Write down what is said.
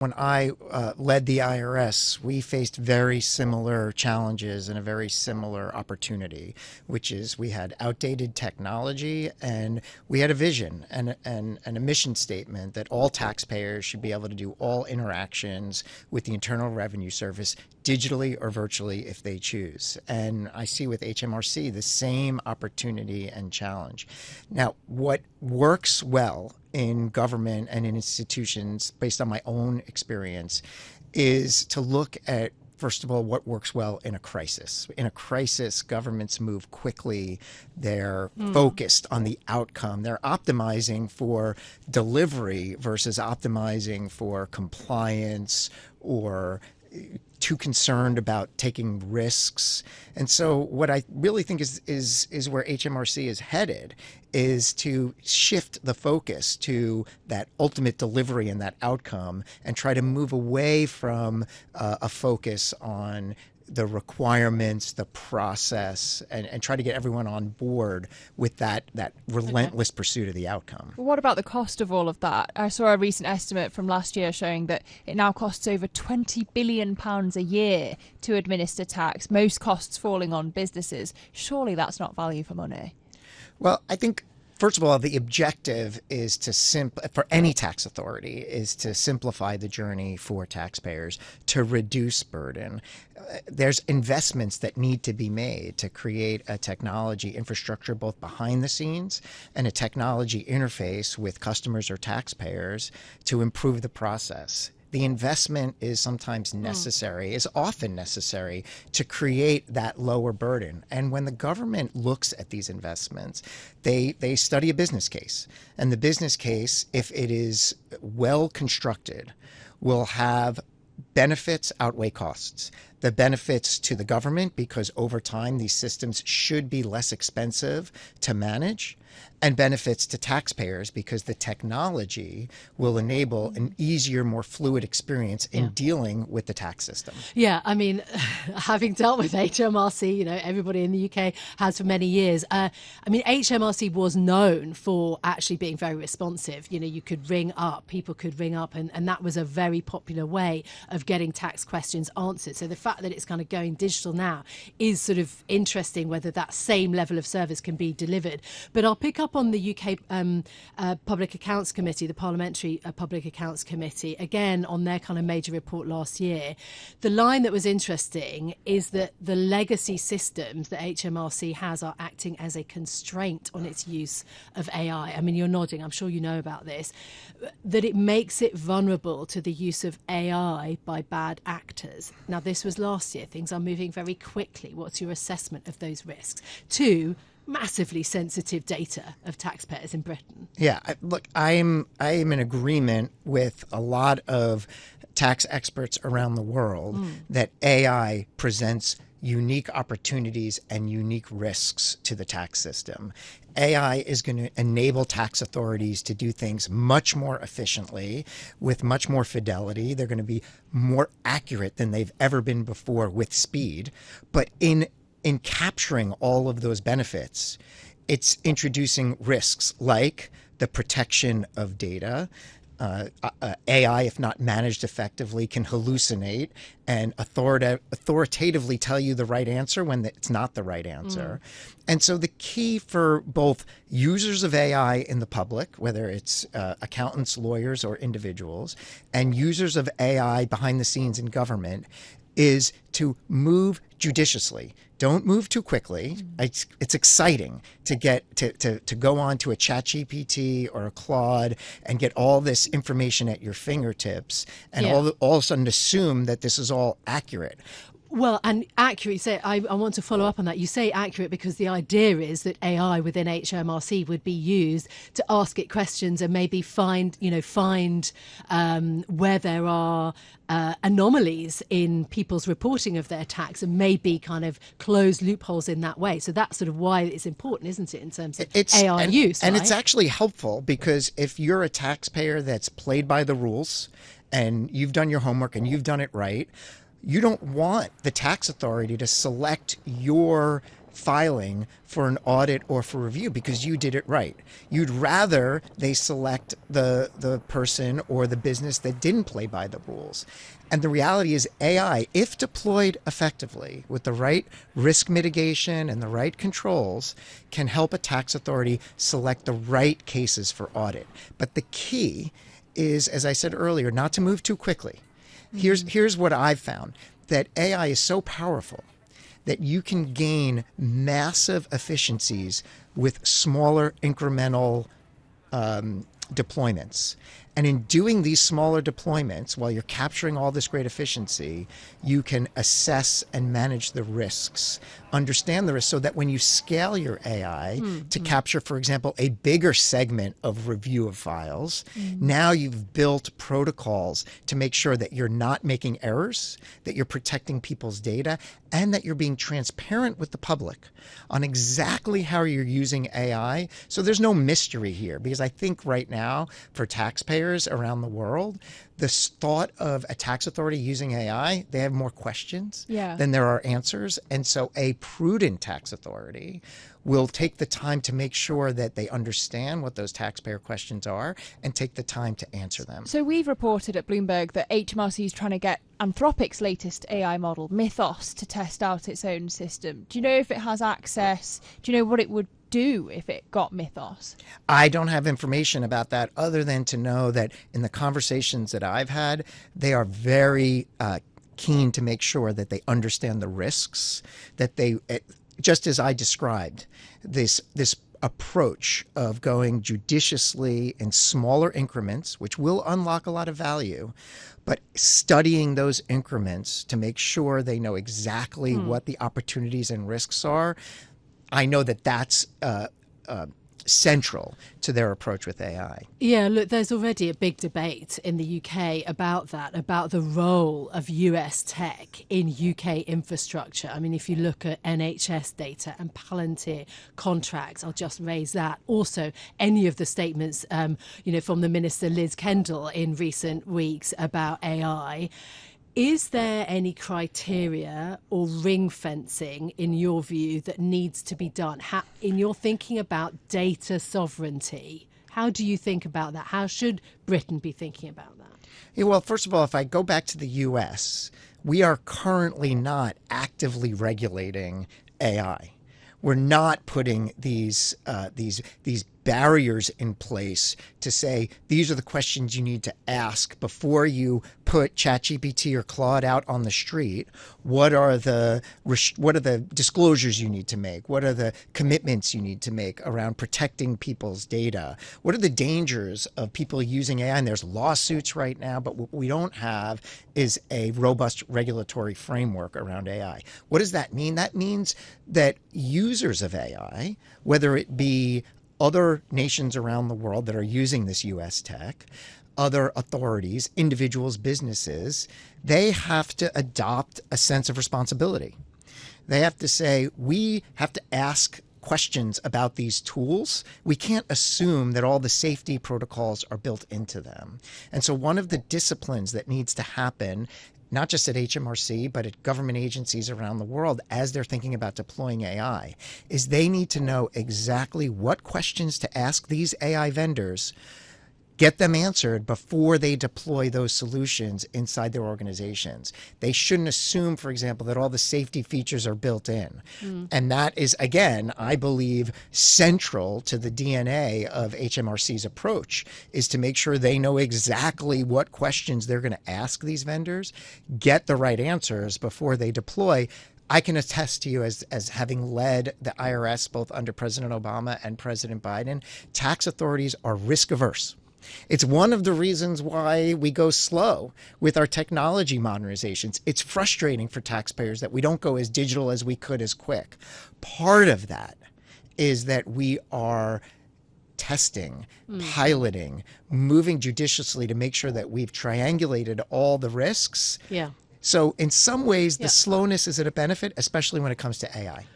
When I led the IRS, we faced very similar challenges and a very similar opportunity, which is we had outdated technology and we had a vision and a mission statement that all taxpayers should be able to do all interactions with the Internal Revenue Service digitally or virtually if they choose. And I see with HMRC the same opportunity and challenge. Now, what works well in government and in institutions, based on my own experience, is to look at, first of all, what works well in a crisis. In a crisis, governments move quickly. They're focused on the outcome. They're optimizing for delivery versus optimizing for compliance or too concerned about taking risks. And so what I really think is where HMRC is headed is to shift the focus to that ultimate delivery and that outcome and try to move away from a focus on the requirements, the process, and try to get everyone on board with that relentless pursuit of the outcome. What about the cost of all of that? I saw a recent estimate from last year showing that it now costs over £20 billion a year to administer tax, most costs falling on businesses. Surely that's not value for money. Well, I think, first of all, the objective is for any tax authority is to simplify the journey for taxpayers, to reduce burden. There's investments that need to be made to create a technology infrastructure both behind the scenes and a technology interface with customers or taxpayers to improve the process. The investment is sometimes necessary, is often necessary to create that lower burden. And when the government looks at these investments, they study a business case. And the business case, if it is well constructed, will have benefits outweigh costs. The benefits to the government, because over time these systems should be less expensive to manage, and benefits to taxpayers because the technology will enable an easier, more fluid experience in dealing with the tax system. Yeah, I mean, having dealt with HMRC, everybody in the UK has for many years. HMRC was known for actually being very responsive. You could ring up, people could ring up, and that was a very popular way of getting tax questions answered. So the fact that it's kind of going digital now is sort of interesting, whether that same level of service can be delivered. But I'll pick up on the UK Public Accounts Committee, the Parliamentary Public Accounts Committee, again on their kind of major report last year. The line that was interesting is that the legacy systems that HMRC has are acting as a constraint on its use of AI. I mean, you're nodding, I'm sure you know about this, that it makes it vulnerable to the use of AI by bad actors. Now, this was last year. Things are moving very quickly. What's your assessment of those risks? Two, massively sensitive data of taxpayers in Britain. Yeah, look, I am in agreement with a lot of tax experts around the world that AI presents unique opportunities and unique risks to the tax system. AI is going to enable tax authorities to do things much more efficiently, with much more fidelity. They're going to be more accurate than they've ever been before with speed. But in capturing all of those benefits, it's introducing risks like the protection of data. AI, if not managed effectively, can hallucinate and authoritatively tell you the right answer when it's not the right answer. And so the key for both users of AI in the public, whether it's accountants, lawyers, or individuals, and users of AI behind the scenes in government, is to move judiciously. Don't move too quickly. It's exciting to get to go on to a ChatGPT or a Claude and get all this information at your fingertips and all of a sudden assume that this is all accurate. Well, and accurate, I want to follow up on that. You say accurate because the idea is that AI within HMRC would be used to ask it questions and maybe find where there are anomalies in people's reporting of their tax and maybe kind of close loopholes in that way. So that's sort of why it's important, isn't it, in terms of AI use? And right? It's actually helpful because if you're a taxpayer that's played by the rules and you've done your homework and you've done it right, you don't want the tax authority to select your filing for an audit or for review because you did it right. You'd rather they select the person or the business that didn't play by the rules. And the reality is AI, if deployed effectively with the right risk mitigation and the right controls, can help a tax authority select the right cases for audit. But the key is, as I said earlier, not to move too quickly. Here's what I've found, that AI is so powerful that you can gain massive efficiencies with smaller incremental deployments. And in doing these smaller deployments, while you're capturing all this great efficiency, you can assess and manage the risks, understand the risks, so that when you scale your AI to capture, for example, a bigger segment of review of files, now you've built protocols to make sure that you're not making errors, that you're protecting people's data, and that you're being transparent with the public on exactly how you're using AI. So there's no mystery here, because I think right now for taxpayers around the world, this thought of a tax authority using AI, they have more questions than there are answers. And so a prudent tax authority will take the time to make sure that they understand what those taxpayer questions are and take the time to answer them. So we've reported at Bloomberg that HMRC is trying to get Anthropic's latest AI model, Mythos, to test out its own system. Do you know if it has access? Do you know what it would do if it got Mythos? I don't have information about that other than to know that in the conversations that I've had, they are very keen to make sure that they understand the risks, that they, just as I described, this approach of going judiciously in smaller increments, which will unlock a lot of value, but studying those increments to make sure they know exactly what the opportunities and risks are. I know that that's central to their approach with AI. Yeah, look, there's already a big debate in the UK about that, about the role of US tech in UK infrastructure. I mean, if you look at NHS data and Palantir contracts, I'll just raise that. Also, any of the statements, from the Minister Liz Kendall in recent weeks about AI. Is there any criteria or ring fencing, in your view, that needs to be done? In your thinking about data sovereignty, how do you think about that? How should Britain be thinking about that? Yeah, well, first of all, if I go back to the US, we are currently not actively regulating AI. We're not putting these barriers in place to say these are the questions you need to ask before you put ChatGPT or Claude out on the street. What are the disclosures you need to make? What are the commitments you need to make around protecting people's data? What are the dangers of people using AI? And there's lawsuits right now, but what we don't have is a robust regulatory framework around AI. What does that mean? That means that users of AI, whether it be other nations around the world that are using this US tech, other authorities, individuals, businesses, they have to adopt a sense of responsibility. They have to say, we have to ask questions about these tools. We can't assume that all the safety protocols are built into them. And so one of the disciplines that needs to happen, not just at HMRC, but at government agencies around the world as they're thinking about deploying AI, is they need to know exactly what questions to ask these AI vendors, get them answered before they deploy those solutions inside their organizations. They shouldn't assume, for example, that all the safety features are built in. And that is, again, I believe, central to the DNA of HMRC's approach, is to make sure they know exactly what questions they're going to ask these vendors, get the right answers before they deploy. I can attest to you as having led the IRS both under President Obama and President Biden, tax authorities are risk averse. It's one of the reasons why we go slow with our technology modernizations. It's frustrating for taxpayers that we don't go as digital as we could as quick. Part of that is that we are testing, piloting, moving judiciously to make sure that we've triangulated all the risks. Yeah. So in some ways, the slowness is at a benefit, especially when it comes to AI.